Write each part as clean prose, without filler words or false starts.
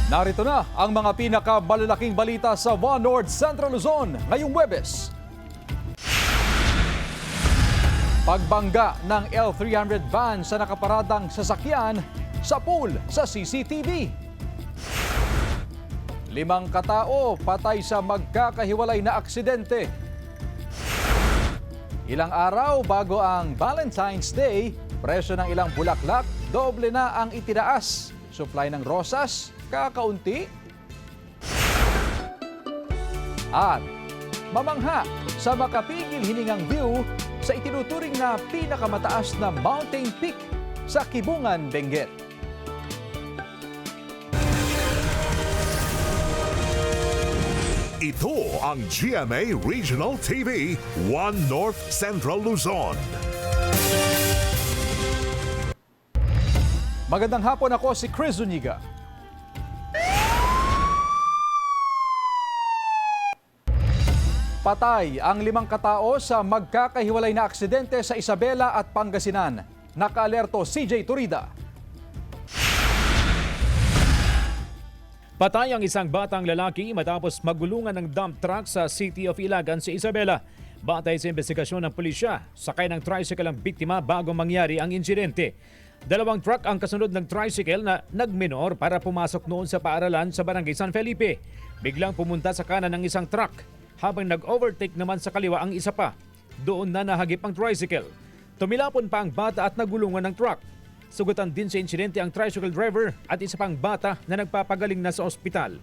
Narito na ang mga pinakamalalaking balita sa One North Central Luzon ngayong Huwebes. Pagbangga ng L300 van sa nakaparadang sasakyan sa pool sa CCTV. 5 katao patay sa magkakahiwalay na aksidente. Ilang araw bago ang Valentine's Day, presyo ng ilang bulaklak doble na ang itinaas. Supply ng rosas, kakaunti. At mamangha sa makapigil hiningang view sa itinuturing na pinakamataas na mountain peak sa Kibungan, Benguet. Ito ang GMA Regional TV, One North Central Luzon. Magandang hapon, ako si Chris Zuniga. Patay ang 5 katao sa magkakahiwalay na aksidente sa Isabela at Pangasinan. Nakaalerto CJ Turida. Patay ang isang batang lalaki matapos magulungan ng dump truck sa City of Ilagan sa Isabela. Batay sa investigasyon ng pulisya, sakay ng tricycle ang biktima bago mangyari ang insidente. 2 truck ang kasunod ng tricycle na nagminor para pumasok noon sa paaralan sa Barangay San Felipe. Biglang pumunta sa kanan ng isang truck habang nag-overtake naman sa kaliwa ang isa pa. Doon na nahagip ang tricycle. Tumilapon pa ang bata at nagulungan ng truck. Sugatan din sa insidente ang tricycle driver at isa pang bata na nagpapagaling na sa ospital.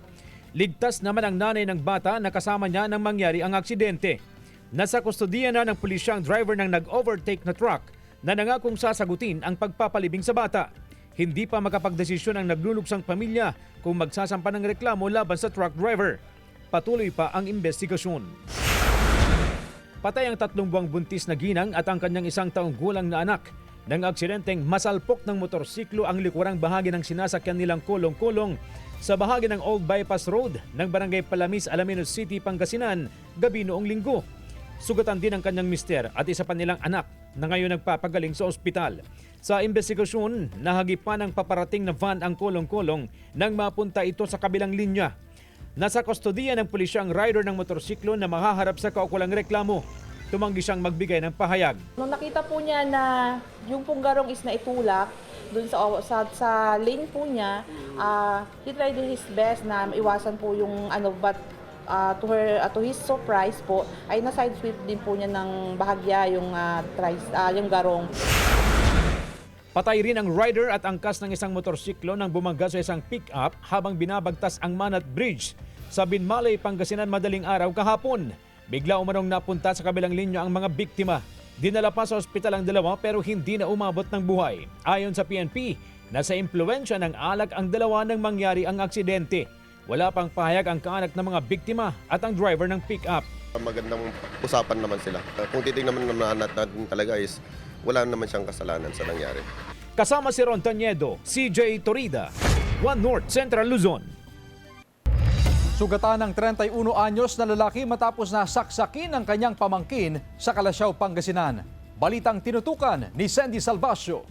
Ligtas naman ang nanay ng bata na kasama niya nang mangyari ang aksidente. Nasa kustodiya na ng pulisya ang driver ng nag-overtake na truck na nangakong sasagutin ang pagpapalibing sa bata. Hindi pa makapagdesisyon ang nagluluksang pamilya kung magsasampa ng reklamo laban sa truck driver. Patuloy pa ang investigasyon. Patay ang 3 buwang buntis na ginang at ang kanyang 1 taong gulang na anak nang aksidenteng masalpok ng motorsiklo ang likurang bahagi ng sinasakyan nilang kolong-kolong sa bahagi ng Old Bypass Road ng Barangay Palamis, Alaminos City, Pangasinan, gabi noong Linggo. Sugatan din ang kanyang mister at isa pa nilang anak na ngayon nagpapagaling sa ospital. Sa investigasyon, nahagipan ng paparating na van ang kolong-kolong nang mapunta ito sa kabilang linya. Nasa kustodiya ng pulisya ang rider ng motorsiklo na mahaharap sa kaukulang reklamo. Tumanggi siyang magbigay ng pahayag. Nung nakita po niya na yung punggarong is naitulak dun sa lane po niya, he tried his best na maiwasan po yung to his surprise po ay na-side sweep din po niya ng bahagya yung garong. Patay rin ang rider at angkas ng isang motorsiklo nang bumangga sa isang pick-up habang binabagtas ang Manat Bridge sa Binmalay, Pangasinan madaling araw kahapon. Bigla umanong napunta sa kabilang linya ang mga biktima. Dinala pa sa ospital ang 2 pero hindi na umabot ng buhay. Ayon sa PNP, nasa impluwensya ng alak ang 2 nang mangyari ang aksidente. Wala pang pahayag ang kaanak ng mga biktima at ang driver ng pick-up. Magandang usapan naman sila. Kung titignan naman natin talaga is wala naman siyang kasalanan sa nangyari. Kasama si Ron Taniedo, CJ Torida, One North Central Luzon. Sugatan ng 31 anyos na lalaki matapos na saksakin ng kanyang pamangkin sa Kalasyaw, Pangasinan. Balitang tinutukan ni Sandy Salvacio.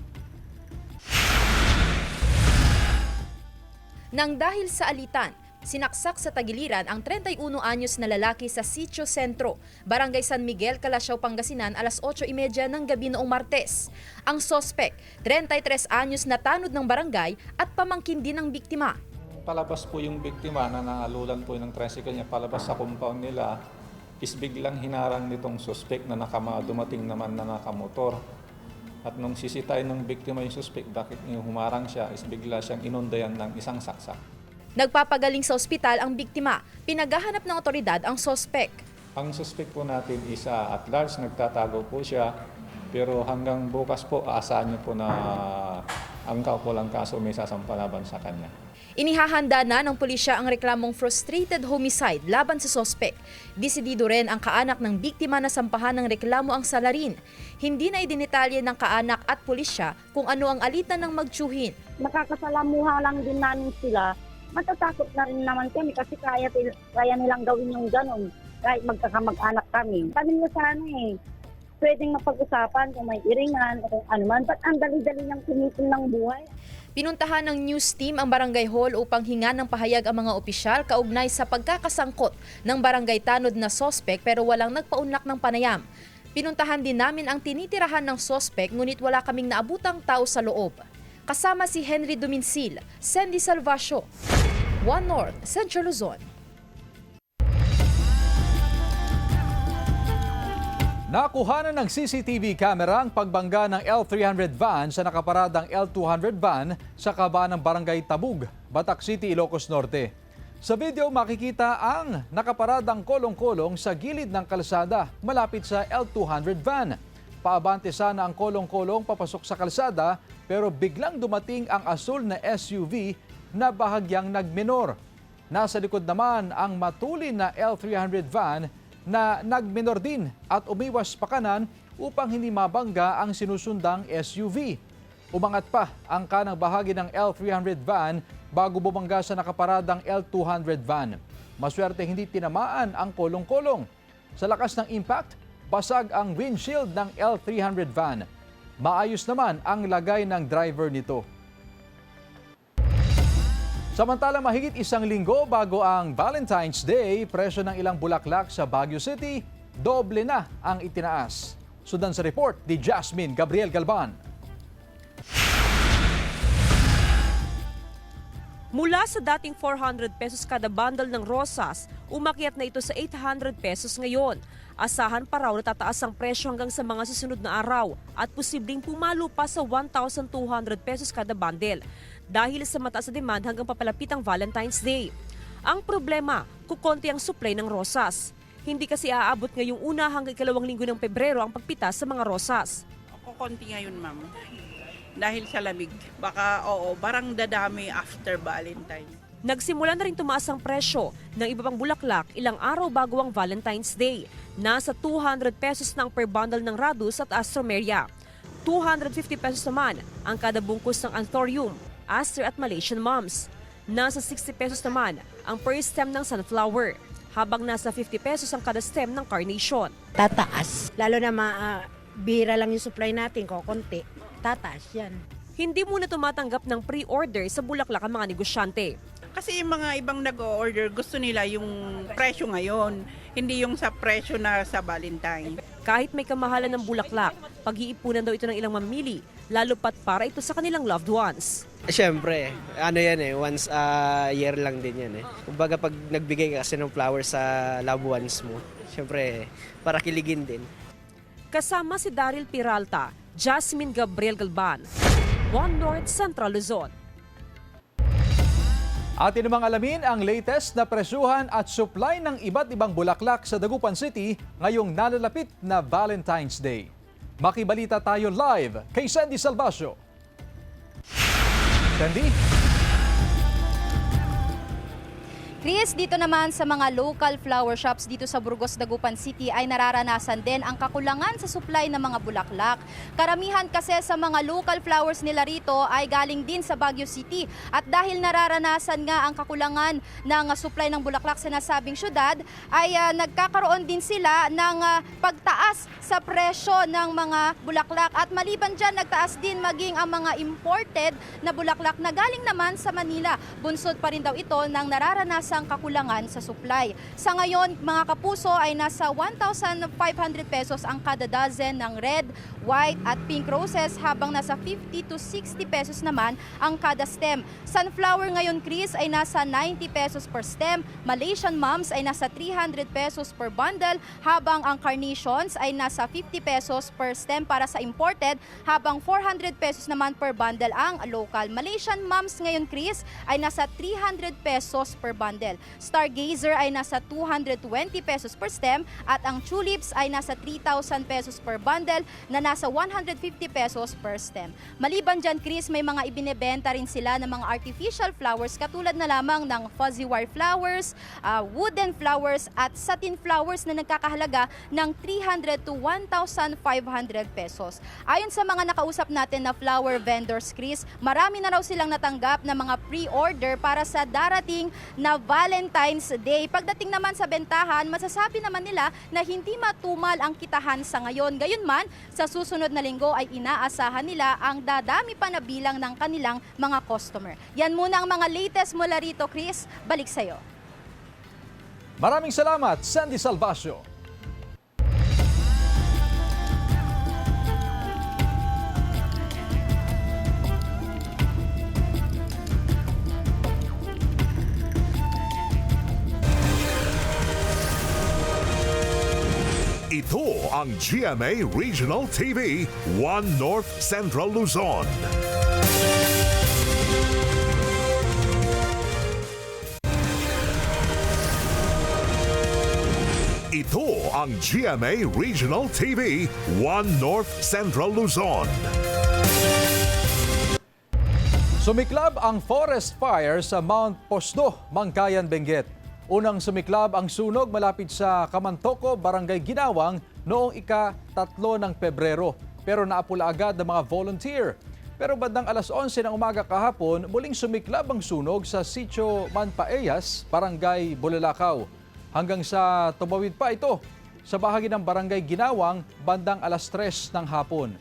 Nang dahil sa alitan, sinaksak sa tagiliran ang 31 anyos na lalaki sa Sitio Sentro, Barangay San Miguel, Kalasyaw, Pangasinan, alas 8:30 ng gabi noong Martes. Ang sospek, 33 anyos na tanod ng barangay at pamangkin din ng biktima. Palabas po yung biktima na nangalulan po ng tricycle niya palabas sa compound nila is biglang hinarang nitong suspect na dumating naman na nakamotor. At nung sisitayin ng biktima yung suspect bakit humarang siya is bigla siyang inundayan ng isang saksak. Nagpapagaling sa ospital ang biktima. Pinaghahanap ng otoridad ang sospek. Ang suspect po natin is at large, nagtatago po siya. Pero hanggang bukas po aasahan niyo po na ang kaukulang kaso may sasampalaban sa kanya. Inihahanda na ng pulisya ang reklamong frustrated homicide laban sa sospek. Desidido rin ang kaanak ng biktima na sampahan ng reklamo ang salarin. Hindi na idinitalye ng kaanak at pulisya kung ano ang alitan ng magtiyuhin. Nakakasalamuha lang din namin sila. Matatakot na rin naman kami kasi kaya nilang gawin yung gano'n kahit magkakamag-anak kami. Pamilya sana pwedeng mapag-usapan kung may iringan o kung ano man. Ba't ang dali-dali niyang sumitin ng buhay? Pinuntahan ng news team ang barangay hall upang hingan ng pahayag ang mga opisyal kaugnay sa pagkakasangkot ng barangay tanod na sospek pero walang nagpaunlak ng panayam. Pinuntahan din namin ang tinitirahan ng sospek ngunit wala kaming naabutang tao sa loob. Kasama si Henry Duminsil, Sandy Salvacio, One North, Central Luzon. Nakuha na ng CCTV camera ang pagbangga ng L300 van sa nakaparadang L200 van sa kabaan ng Barangay Tabug, Batac City, Ilocos Norte. Sa video makikita ang nakaparadang kolong-kolong sa gilid ng kalsada malapit sa L200 van. Paabante sana ang kolong-kolong papasok sa kalsada pero biglang dumating ang asul na SUV na bahagyang nagminor. Nasa likod naman ang matulin na L300 van na nagminor din at umiwas pa kanan upang hindi mabangga ang sinusundang SUV. Umangat pa ang kanang bahagi ng L300 van bago bumangga sa nakaparadang L200 van. Maswerte hindi tinamaan ang kolong-kolong. Sa lakas ng impact, basag ang windshield ng L300 van. Maayos naman ang lagay ng driver nito. Samantala mahigit isang linggo bago ang Valentine's Day, presyo ng ilang bulaklak sa Baguio City, doble na ang itinaas. Sundan sa report ni Jasmine Gabriel Galban. Mula sa dating 400 pesos kada bundle ng rosas, umakyat na ito sa 800 pesos ngayon. Asahan pa raw na tataas ang presyo hanggang sa mga susunod na araw at posibleng pumalo pa sa 1,200 pesos kada bundle dahil sa mataas na demand hanggang papalapit ang Valentine's Day. Ang problema, kukonti ang supply ng rosas. Hindi kasi aabot ngayong una hanggang ikalawang linggo ng Pebrero ang pagpitas sa mga rosas. Kukonti ngayon, ma'am. Dahil sa lamig. Baka, barang dadami after Valentine. Nagsimula na rin tumaas ang presyo ng iba pang bulaklak ilang araw bago ang Valentine's Day. Nasa 200 pesos na ang per bundle ng Radus at Astromeria. 250 pesos naman ang kada bungkus ng Anthurium, Aster at Malaysian Mums. Nasa 60 pesos naman ang per stem ng Sunflower, habang nasa 50 pesos ang kada stem ng Carnation. Tataas, lalo na bihira lang yung supply natin, konti. Tataas yan. Hindi muna tumatanggap ng pre-order sa bulaklak ang mga negosyante. Kasi yung mga ibang nag-order, gusto nila yung presyo ngayon, hindi yung sa presyo na sa Valentine. Kahit may kamahalan ng bulaklak, pag-iipunan daw ito ng ilang mamili, lalo pat para ito sa kanilang loved ones. Siyempre, once a year lang din yan eh. Kumbaga pag nagbigay ka kasi ng flowers sa loved ones mo, siyempre para kiligin din. Kasama si Daryl Peralta, Jasmine Gabriel Galban, One North, Central Luzon. Atin namang alamin ang latest na presyuhan at supply ng iba't ibang bulaklak sa Dagupan City ngayong nalalapit na Valentine's Day. Makibalita tayo live kay Sandy Salvacio. Sandy? Chris, dito naman sa mga local flower shops dito sa Burgos, Dagupan City ay nararanasan din ang kakulangan sa supply ng mga bulaklak. Karamihan kasi sa mga local flowers nila rito ay galing din sa Baguio City. At dahil nararanasan nga ang kakulangan ng supply ng bulaklak sa nasabing syudad, ay nagkakaroon din sila ng pagtaas sa presyo ng mga bulaklak. At maliban dyan, nagtaas din maging ang mga imported na bulaklak na galing naman sa Manila. Bunsod pa rin daw ito ng nararanasan ang kakulangan sa supply. Sa ngayon, mga kapuso, ay nasa 1,500 pesos ang kada dozen ng red, white at pink roses, habang nasa 50 to 60 pesos naman ang kada stem. Sunflower ngayon, Chris, ay nasa 90 pesos per stem. Malaysian Mums ay nasa 300 pesos per bundle, habang ang carnations ay nasa 50 pesos per stem para sa imported, habang 400 pesos naman per bundle ang local. Malaysian Mums ngayon, Chris, ay nasa 300 pesos per bundle. Stargazer ay nasa 220 pesos per stem at ang tulips ay nasa 3,000 pesos per bundle na nasa 150 pesos per stem. Maliban dyan, Chris, may mga ibinebenta rin sila ng mga artificial flowers katulad na lamang ng fuzzy wire flowers, wooden flowers at satin flowers na nagkakahalaga ng 300 to 1,500 pesos. Ayon sa mga nakausap natin na flower vendors, Chris, marami na raw silang natanggap na mga pre-order para sa darating na Valentine's Day. Pagdating naman sa bentahan, masasabi naman nila na hindi matumal ang kitahan sa ngayon. Gayunman, sa susunod na linggo ay inaasahan nila ang dadami pa na bilang ng kanilang mga customer. Yan muna ang mga latest mula rito, Chris. Balik sa'yo. Maraming salamat, Sandy Salvacio. Ito ang GMA Regional TV, 1 North Central Luzon. Ito ang GMA Regional TV, 1 North Central Luzon. Sumiklab ang forest fire sa Mount Posdo, Mangkayan, Benguet. Unang sumiklab ang sunog malapit sa Kamantoco, Barangay Ginawang noong ika-3 ng Pebrero. Pero naapula agad ng mga volunteer. Pero bandang alas 11 ng umaga kahapon, muling sumiklab ang sunog sa Sitio Manpaeyas, Barangay Bulalakaw. Hanggang sa tumawid pa ito sa bahagi ng Barangay Ginawang bandang alas 3 ng hapon.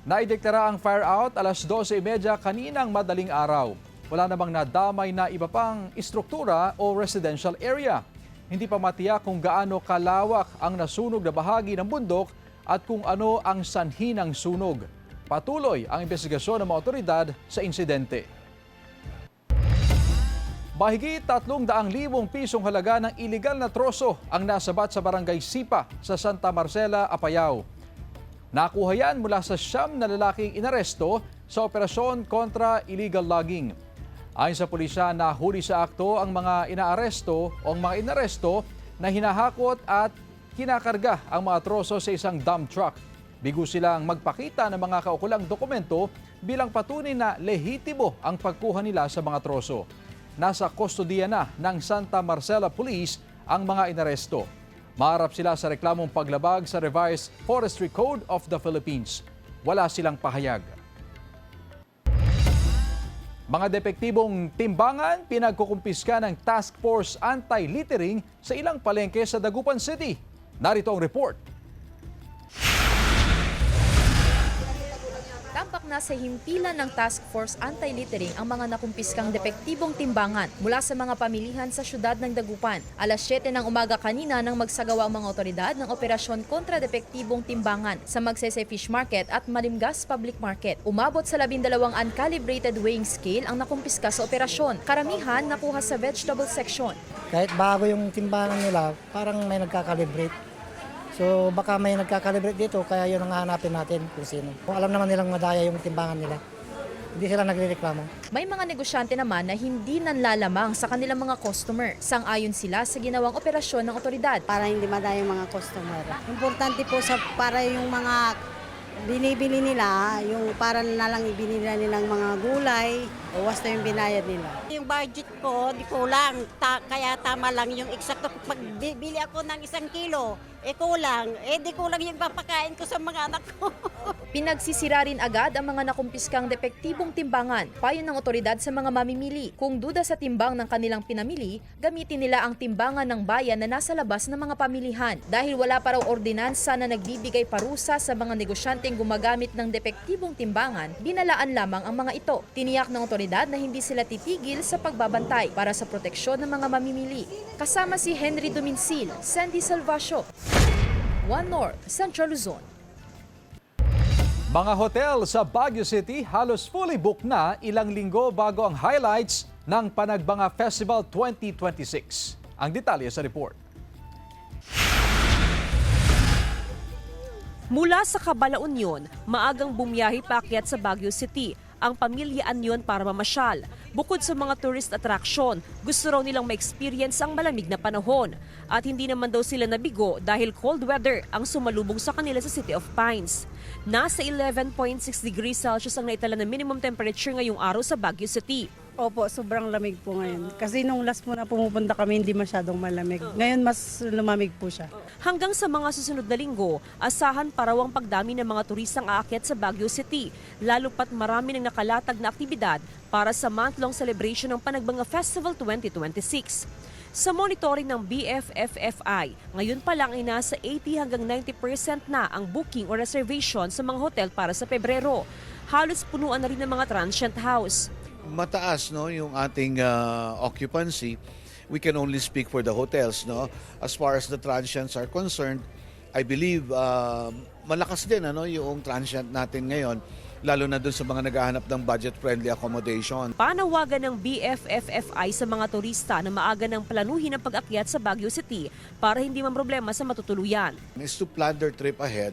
Naideklara ang fire out alas 12:30 kaninang madaling araw. Wala namang nadamay na iba pang istruktura o residential area. Hindi pa matiyak kung gaano kalawak ang nasunog na bahagi ng bundok at kung ano ang sanhi ng sunog. Patuloy ang investigasyon ng mga otoridad sa insidente. Mahigit 300,000 pisong halaga ng iligal na troso ang nasabat sa Barangay Sipa sa Santa Marcela, Apayao. Nakuha yan mula sa 9 na lalaking inaresto sa operasyon kontra illegal logging. Ayon sa pulisya, nahuli sa akto ang mga inaaresto o ang mga inaresto na hinahakot at kinakarga ang mga troso sa isang dump truck. Bigo silang magpakita ng mga kaukulang dokumento bilang patunay na lehitimo ang pagkuha nila sa mga troso. Nasa kustodiya na ng Santa Marcela Police ang mga inaresto. Maharap sila sa reklamong paglabag sa Revised Forestry Code of the Philippines. Wala silang pahayag. Mga depektibong timbangan pinagkukumpiska ng Task Force Anti-Littering sa ilang palengke sa Dagupan City. Narito ang report. Tampak na sa himpilan ng Task Force Anti-Littering ang mga nakumpiskang depektibong timbangan mula sa mga pamilihan sa syudad ng Dagupan. Alas 7 ng umaga kanina nang magsagawa ang mga otoridad ng operasyon kontra depektibong timbangan sa Magsaysay Fish Market at Malimgas Public Market. Umabot sa 12 uncalibrated weighing scale ang nakumpiska sa operasyon. Karamihan nakuha sa vegetable section. Kahit bago yung timbangan nila, parang may nagkakalibrate. So baka may nagkakalibrate dito, kaya yun ang hahanapin natin kung sino. Kung alam naman nilang madaya yung timbangan nila, hindi sila nagrereklamo. May mga negosyante naman na hindi nanlalamang sa kanilang mga customer. Sang-ayon sila sa ginawang operasyon ng otoridad. Para hindi madaya yung mga customer. Importante po para yung mga binibili nila, yung para na lang ibinili nilang mga gulay, o wasta yung binayad nila. Yung budget ko, di kulang. Kaya tama lang yung eksakto. Pag bili ako ng 1 kilo, kulang. Di kulang yung papakain ko sa mga anak ko. Pinagsisira rin agad ang mga nakumpiskang depektibong timbangan. Payo ng otoridad sa mga mamimili. Kung duda sa timbang ng kanilang pinamili, gamitin nila ang timbangan ng bayan na nasa labas ng mga pamilihan. Dahil wala pa raw ordinansa na nagbibigay parusa sa mga negosyanteng gumagamit ng depektibong timbangan, binalaan lamang ang mga ito. Tiniyak ng otoridad na hindi sila titigil sa pagbabantay para sa proteksyon ng mga mamimili. Kasama si Henry Domincil, Sandy Salvacio, 1 North Central Luzon. Mga hotel sa Baguio City halos fully booked na ilang linggo bago ang highlights ng Panagbanga Festival 2026. Ang detalye sa report. Mula sa Cabalaon yun, maagang bumiyahe paakyat sa Baguio City ang pamilya Anyon para mamasyal. Bukod sa mga tourist attraction, gusto raw nilang ma-experience ang malamig na panahon. At hindi naman daw sila nabigo dahil cold weather ang sumalubong sa kanila sa City of Pines. Nasa 11.6 degrees Celsius ang naitala na minimum temperature ngayong araw sa Baguio City. Opo, sobrang lamig po ngayon. Kasi nung last po na pumupunta kami, hindi masyadong malamig. Ngayon mas lumamig po siya. Hanggang sa mga susunod na linggo, asahan pa raw ang pagdami ng mga turistang aakyat sa Baguio City, lalo pat marami ng nakalatag na aktibidad para sa month-long celebration ng Panagbanga Festival 2026. Sa monitoring ng BFFFI, ngayon pa lang ay nasa 80 hanggang 90% na ang booking o reservation sa mga hotel para sa Pebrero. Halos punuan na rin ng mga transient house. Mataas no yung ating occupancy. We can only speak for the hotels no. As far as the transients are concerned, I believe malakas din yung transient natin ngayon, lalo na doon sa mga naghahanap ng budget-friendly accommodation. Panawagan ng BFFFI sa mga turista na maaga ng planuhin ang pag-akyat sa Baguio City para hindi mamroblema sa matutuluyan. Is to plan their trip ahead.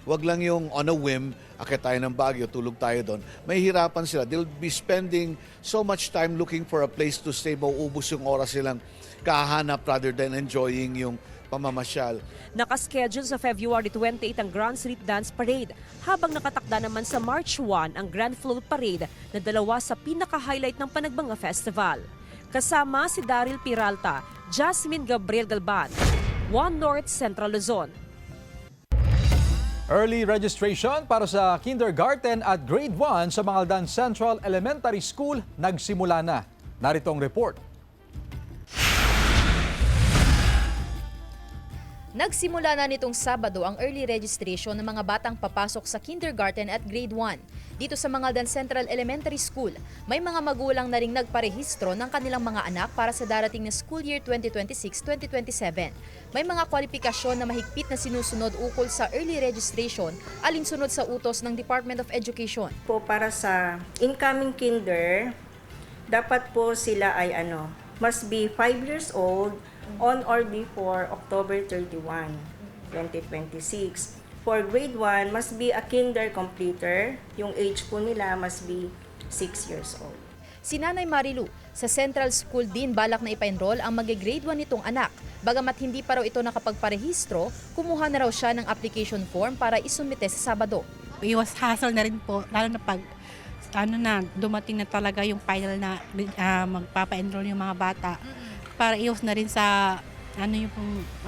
Wag lang yung on a whim, akit tayo ng Baguio, tulog tayo doon. May hirapan sila. They'll be spending so much time looking for a place to stay. Mauubos yung oras silang kahanap rather than enjoying yung pamamasyal. Nakaschedule sa February 28 ang Grand Street Dance Parade, habang nakatakda naman sa March 1 ang Grand Float Parade na dalawa sa pinaka-highlight ng Panagbanga Festival. Kasama si Daryl Peralta, Jasmine Gabriel Galban, One North Central Luzon. Early registration para sa kindergarten at grade 1 sa Mangaldan Central Elementary School nagsimula na. Narito ang report. Nagsimula na nitong Sabado ang early registration ng mga batang papasok sa kindergarten at grade 1. Dito sa Mangaldan Central Elementary School, may mga magulang na ring nagparehistro ng kanilang mga anak para sa darating na school year 2026-2027. May mga kwalifikasyon na mahigpit na sinusunod ukol sa early registration alinsunod sa utos ng Department of Education. Po para sa incoming kinder, dapat po sila ay must be 5 years old on or before October 31, 2026. For grade 1, must be a kinder completer. Yung age po nila must be 6 years old. Si Nanay Marilu, sa Central School din balak na ipa-enroll ang mag-grade 1 nitong anak. Bagamat hindi pa raw ito nakapagparehistro, kumuha na raw siya ng application form para isumite sa Sabado. Iwas hassle na rin po, lalo na pag dumating na talaga yung final na magpapa-enroll yung mga bata. Para iwas na rin sa yung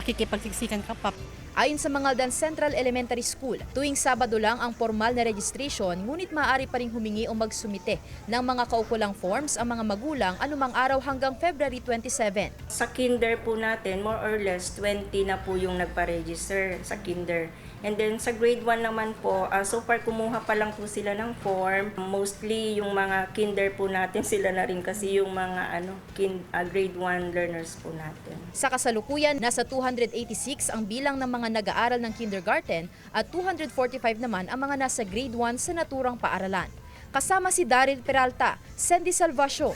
makikipagsiksikan ka pa. Ayon sa Mangaldan Central Elementary School, tuwing Sabado lang ang formal na registration, ngunit maaari pa rin humingi o magsumite ng mga kaukulang forms ang mga magulang anumang araw hanggang February 27. Sa kinder po natin, more or less 20 na po yung nagpa-register sa kinder. And then sa grade 1 naman po, so far kumuha pa lang po sila ng form. Mostly yung mga kinder po natin sila na rin kasi yung mga grade 1 learners po natin. Sa kasalukuyan, nasa 286 ang bilang ng mga nag-aaral ng kindergarten at 245 naman ang mga nasa grade 1 sa naturang paaralan. Kasama si Daryl Peralta, Sandy Salvacio,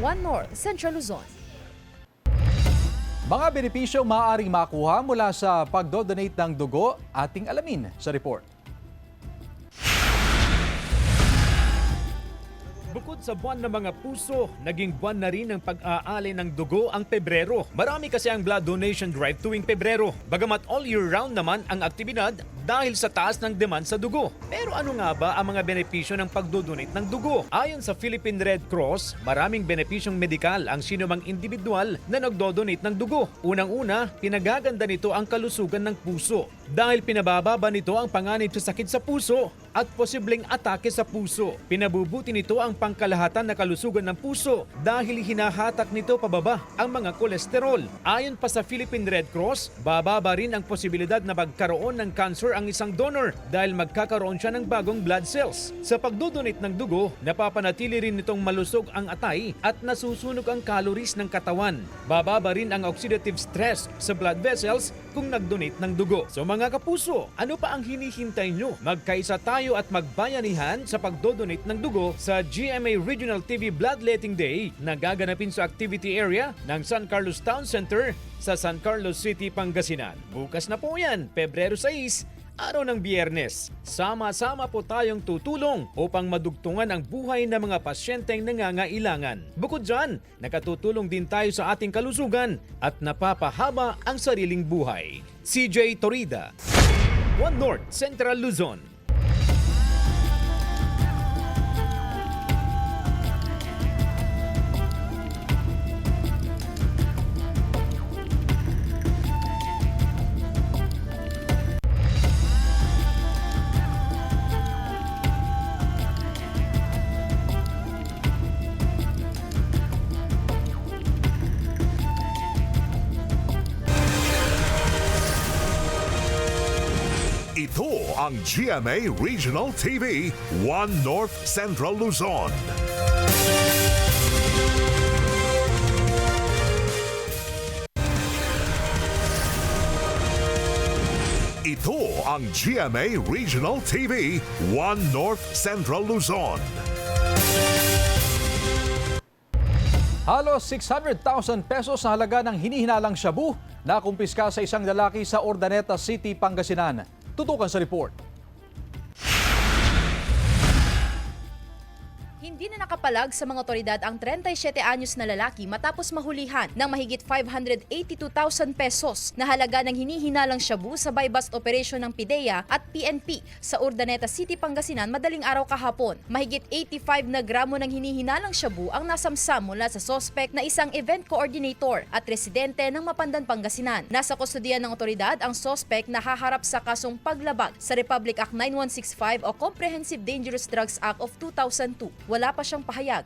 One North Central Luzon. Mga benepisyo maaaring makuha mula sa pagdodonate ng dugo, ating alamin sa report. Bukod sa buwan ng mga puso, naging buwan na rin ng pag-aali ng dugo ang Pebrero. Marami kasi ang blood donation drive tuwing Pebrero. Bagamat all year round naman ang aktibidad dahil sa taas ng demand sa dugo. Pero ano nga ba ang mga benepisyo ng pagdodonate ng dugo? Ayon sa Philippine Red Cross, maraming benepisyong medikal ang sinumang individual na nagdodonate ng dugo. Unang-una, pinagaganda nito ang kalusugan ng puso dahil pinabababa nito ang panganib sa sakit sa puso at posibleng atake sa puso. Pinabubuti nito ang pangkalahatan na kalusugan ng puso dahil hinahatak nito pababa ang mga kolesterol. Ayon pa sa Philippine Red Cross, bababa rin ang posibilidad na magkaroon ng cancer ang isang donor dahil magkakaroon siya ng bagong blood cells. Sa pagdodonate ng dugo, napapanatili rin nitong malusog ang atay at nasusunog ang calories ng katawan. Bababa rin ang oxidative stress sa blood vessels kung nagdonate ng dugo. So mga kapuso, ano pa ang hinihintay nyo? Magkaisa tayo at magbayanihan sa pagdodonate ng dugo sa GMA Regional TV Bloodletting Day na gaganapin sa activity area ng San Carlos Town Center sa San Carlos City, Pangasinan. Bukas na po yan, Pebrero 6, araw ng Biyernes. Sama-sama po tayong tutulong upang madugtungan ang buhay ng mga pasyenteng nangangailangan. Bukod dyan, nakatutulong din tayo sa ating kalusugan at napapahaba ang sariling buhay. CJ Torida, One North Central Luzon. Ito ang GMA Regional TV 1 North Central Luzon. Ito ang GMA Regional TV 1 North Central Luzon. Halos 600,000 pesos na halaga ng hinihinalang shabu na kumpiska sa isang lalaki sa Urdaneta City, Pangasinan. Tutukan sa report. Hindi na nakapalag sa mga otoridad ang 37 anyos na lalaki matapos mahulihan ng mahigit 582,000 pesos na halaga ng hinihinalang shabu sa buy-bust operation ng PIDEA at PNP sa Urdaneta City, Pangasinan madaling araw kahapon. Mahigit 85 na gramo ng hinihinalang shabu ang nasamsam mula sa sospek na isang event coordinator at residente ng Mapandan, Pangasinan. Nasa kustodiyan ng otoridad ang sospek na haharap sa kasong paglabag sa Republic Act 9165 o Comprehensive Dangerous Drugs Act of 2002. Wala pa siyang pahayag.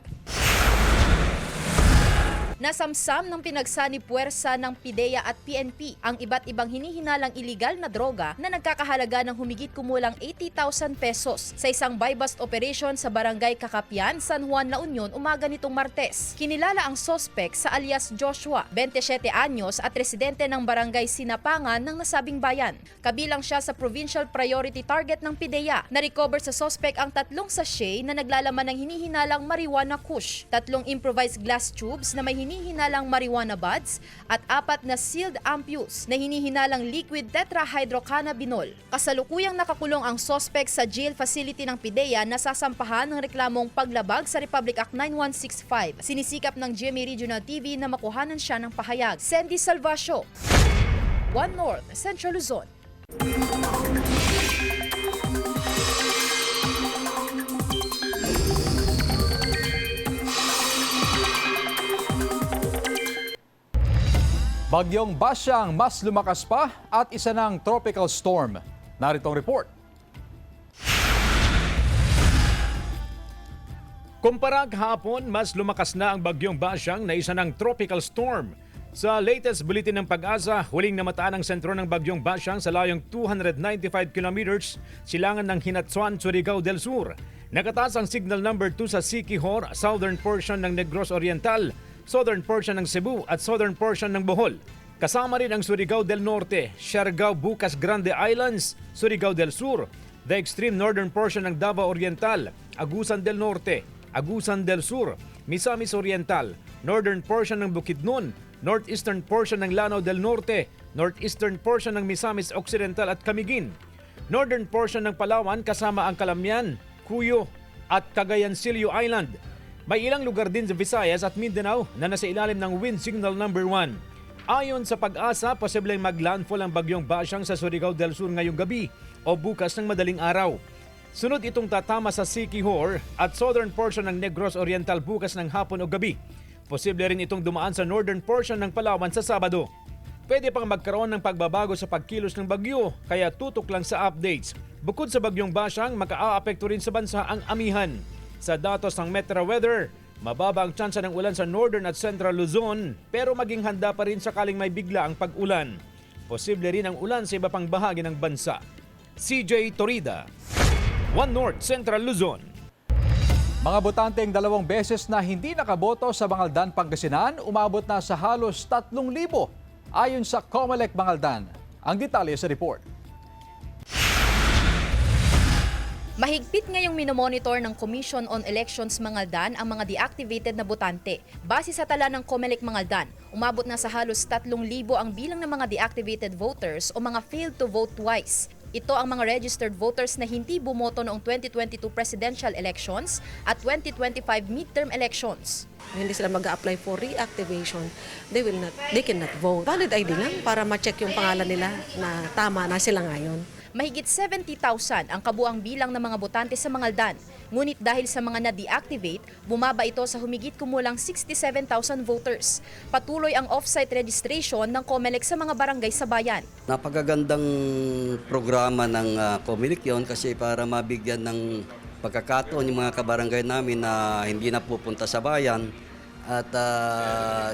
Nasamsam ng pinagsani puwersa ng PIDEA at PNP ang iba't ibang hinihinalang iligal na droga na nagkakahalaga ng humigit kumulang 80,000 pesos sa isang buy-bust operation sa Barangay Kakapian, San Juan, La Union umaga nitong Martes. Kinilala ang sospek sa alias Joshua, 27 anyos at residente ng Barangay Sinapangan ng nasabing bayan. Kabilang siya sa provincial priority target ng PIDEA. Na-recover sa sospek ang 3 sachet na naglalaman ng hinihinalang marijuana kush, 3 improvised glass tubes na may hinihinalang marijuana buds at 4 na sealed ampules na hinihinalang liquid tetrahydrocannabinol. Kasalukuyang nakakulong ang sospek sa jail facility ng PIDEA na sasampahan ng reklamong paglabag sa Republic Act 9165. Sinisikap ng GMA Regional TV na makuhanan siya ng pahayag. Sandy Salvacio, 1 North Central Luzon. Bagyong Basyang mas lumakas pa at isa ng tropical storm. Narito ang report. Kumpara kahapon, mas lumakas na ang Bagyong Basyang na isa ng tropical storm. Sa latest bulletin ng Pag-asa, huling namataan ang sentro ng Bagyong Basyang sa layong 295 kilometers silangan ng Hinatsuan, Surigao del Sur. Nakataas ang signal number 2 sa Siquijor, southern portion ng Negros Oriental, southern portion ng Cebu at southern portion ng Bohol. Kasama rin ang Surigao del Norte, Siargao, Bucas Grande Islands, Surigao del Sur, the extreme northern portion ng Davao Oriental, Agusan del Norte, Agusan del Sur, Misamis Oriental, northern portion ng Bukidnon, northeastern portion ng Lanao del Norte, northeastern portion ng Misamis Occidental at Camiguin, northern portion ng Palawan kasama ang Calamian, Cuyo at Cagayancillo Island. May ilang lugar din sa Visayas at Mindanao na nasa ilalim ng wind signal number 1. Ayon sa Pag-asa, posibleng maglandfall ang Bagyong Basyang sa Surigao del Sur ngayong gabi o bukas ng madaling araw. Sunod itong tatama sa Siquijor at southern portion ng Negros Oriental bukas ng hapon o gabi. Posible rin itong dumaan sa northern portion ng Palawan sa Sabado. Pwede pang magkaroon ng pagbabago sa pagkilos ng bagyo, kaya tutok lang sa updates. Bukod sa Bagyong Basyang, maka-aapekto rin sa bansa ang amihan. Sa datos ng Metro Weather, mababa ang tsansa ng ulan sa northern at central Luzon pero maging handa pa rin sakaling may bigla ang pag-ulan. Posible rin ang ulan sa iba pang bahagi ng bansa. CJ Torida, 1 North Central Luzon. Mga botanteng 2 beses na hindi nakaboto sa Bangaldan, Pangasinan, umabot na sa halos 3,000 ayon sa Comelec Bangaldan. Ang detalye sa report. Mahigpit ngayong minomonitor ng Commission on Elections Mangaldan ang mga deactivated na botante. Base sa tala ng Comelec Mangaldan, umabot na sa halos 3,000 ang bilang ng mga deactivated voters o mga failed to vote twice. Ito ang mga registered voters na hindi bumoto noong 2022 presidential elections at 2025 midterm elections. Hindi sila mag-apply for reactivation, they cannot vote. Valid ID lang para ma-check yung pangalan nila na tama na sila ngayon. Mahigit 70,000 ang kabuang bilang ng mga botante sa Mangaldan. Ngunit dahil sa mga na-deactivate, bumaba ito sa humigit kumulang 67,000 voters. Patuloy ang off-site registration ng Comelec sa mga barangay sa bayan. Napakagandang programa ng Comelec yun kasi para mabigyan ng pagkakataon yung mga kabarangay namin na hindi na pupunta sa bayan at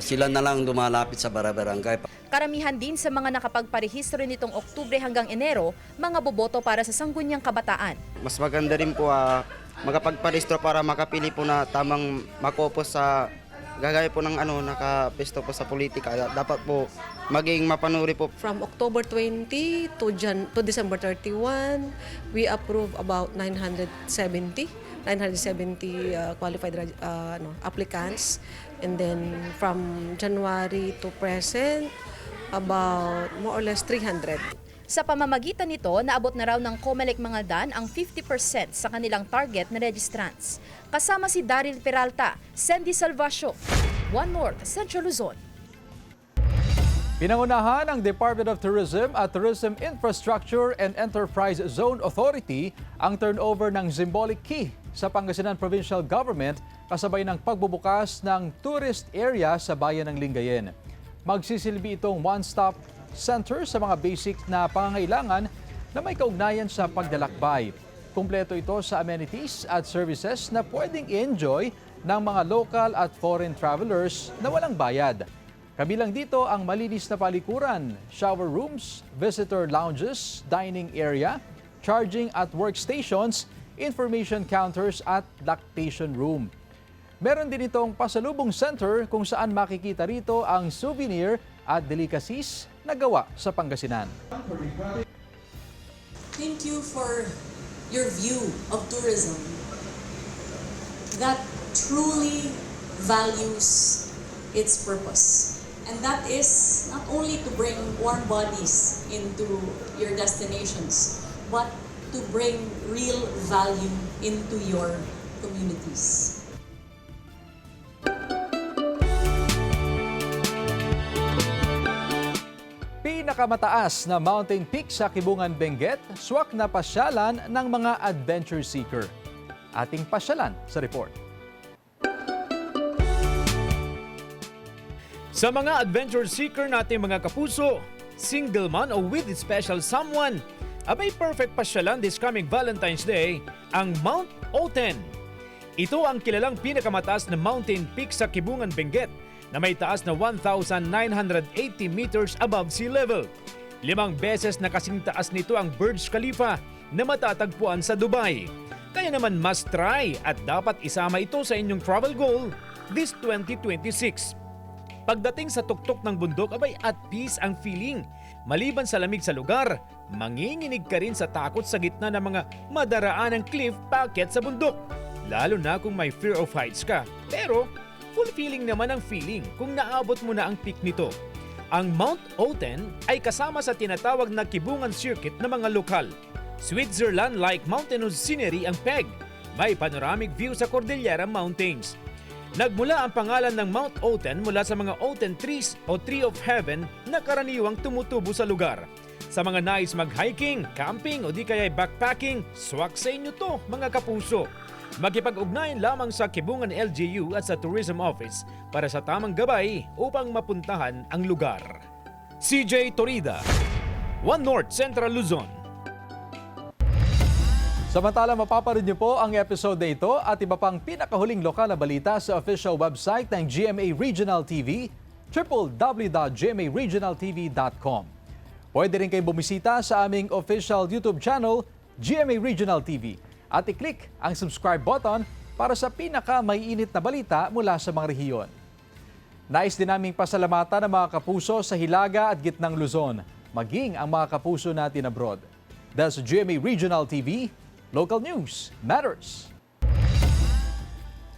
sila na lang lumalapit sa barangay. Karamihan din sa mga nakapagparehistro nitong Oktubre hanggang Enero, mga boboto para sa Sangguniang Kabataan. Mas maganda rin po makapagparehistro para makapili po na tamang makopo sa gagaya po ng nakapesto po sa politika. Dapat po maging mapanuri po. From October 20 to December 31, we approve about 970 qualified applicants. And then from January to present, about more or less 300. Sa pamamagitan nito, naabot na raw ng COMELEC Mangaldan ang 50% sa kanilang target na registrants. Kasama si Daryl Peralta, Sandy Salvacio, One North, Central Luzon. Pinangunahan ng Department of Tourism at Tourism Infrastructure and Enterprise Zone Authority ang turnover ng Zimbolic Key sa Pangasinan Provincial Government kasabay ng pagbubukas ng tourist area sa bayan ng Lingayen. Magsisilbi itong one-stop center sa mga basic na pangangailangan na may kaugnayan sa paglalakbay. Kumpleto ito sa amenities at services na pwedeng i-enjoy ng mga local at foreign travelers na walang bayad. Kabilang dito ang malinis na palikuran, shower rooms, visitor lounges, dining area, charging at workstations, information counters at lactation room. Meron din itong pasalubong center kung saan makikita rito ang souvenir at delicacies na gawa sa Pangasinan. Thank you for your view of tourism that truly values its purpose. And that is not only to bring warm bodies into your destinations, but to bring real value into your communities. Pinakamataas na mountain peak sa Kibungan, Benguet, swak na pasyalan ng mga adventure seeker. Ating pasyalan sa report. Sa mga adventure seeker nating mga kapuso, single man o with special someone, abay perfect pasyalan this coming Valentine's Day ang Mount Oten. Ito ang kilalang pinakamataas na mountain peak sa Kibungan, Benguet na may taas na 1,980 meters above sea level. 5 beses na kasing taas nito ang Burj Khalifa na matatagpuan sa Dubai. Kaya naman must try at dapat isama ito sa inyong travel goal this 2026. Pagdating sa tuktok ng bundok, abay at peace ang feeling. Maliban sa lamig sa lugar, manginginig ka rin sa takot sa gitna ng mga madaraan ng cliff paakyat sa bundok. Lalo na kung may fear of heights ka. Pero fulfilling naman ang feeling kung naabot mo na ang peak nito. Ang Mount Oten ay kasama sa tinatawag na Kibungan Circuit ng mga lokal. Switzerland-like mountainous scenery ang peg. May panoramic view sa Cordillera Mountains. Nagmula ang pangalan ng Mount Oten mula sa mga Oten trees o Tree of Heaven na karaniwang tumutubo sa lugar. Sa mga nais mag-hiking, camping o di kaya backpacking, swak sa inyo to mga kapuso. Makipag-ugnayan lamang sa Kibungan LGU at sa Tourism Office para sa tamang gabay upang mapuntahan ang lugar. CJ Torida, One North, Central Luzon. Samantala, mapapanood niyo po ang episode na ito at iba pang pinakahuling lokal na balita sa official website ng GMA Regional TV, www.gmaregionaltv.com. Pwede rin kayo bumisita sa aming official YouTube channel, GMA Regional TV, at i-click ang subscribe button para sa pinaka-maiinit na balita mula sa mga rehiyon. Nais din naming pasalamatan ang mga kapuso sa Hilaga at Gitnang Luzon, maging ang mga kapuso natin abroad. Dahil sa GMA Regional TV, local news matters.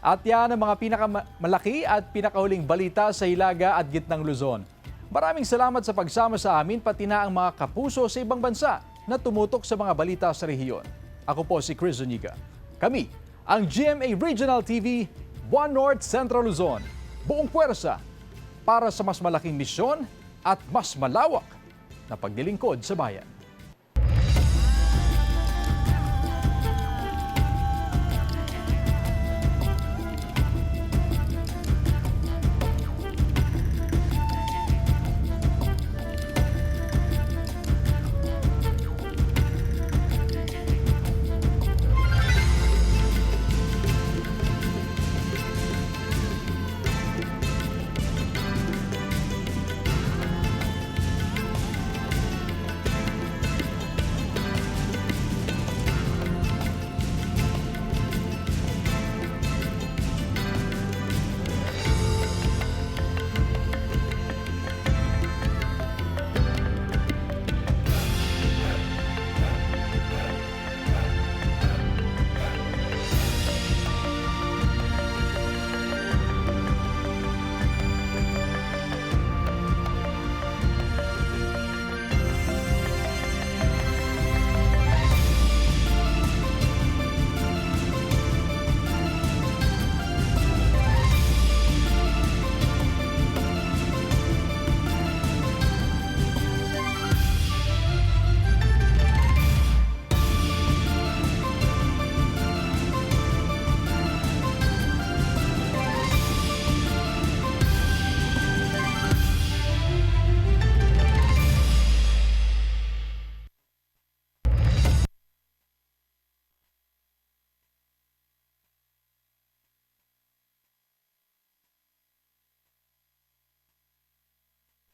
At yan ang mga pinakamalaki at pinakahuling balita sa Hilaga at Gitnang Luzon. Maraming salamat sa pagsama sa amin, pati na ang mga kapuso sa ibang bansa na tumutok sa mga balita sa rehiyon. Ako po si Chris Zuniga. Kami, ang GMA Regional TV, One North, Central Luzon. Buong puwersa para sa mas malaking misyon at mas malawak na paglilingkod sa bayan.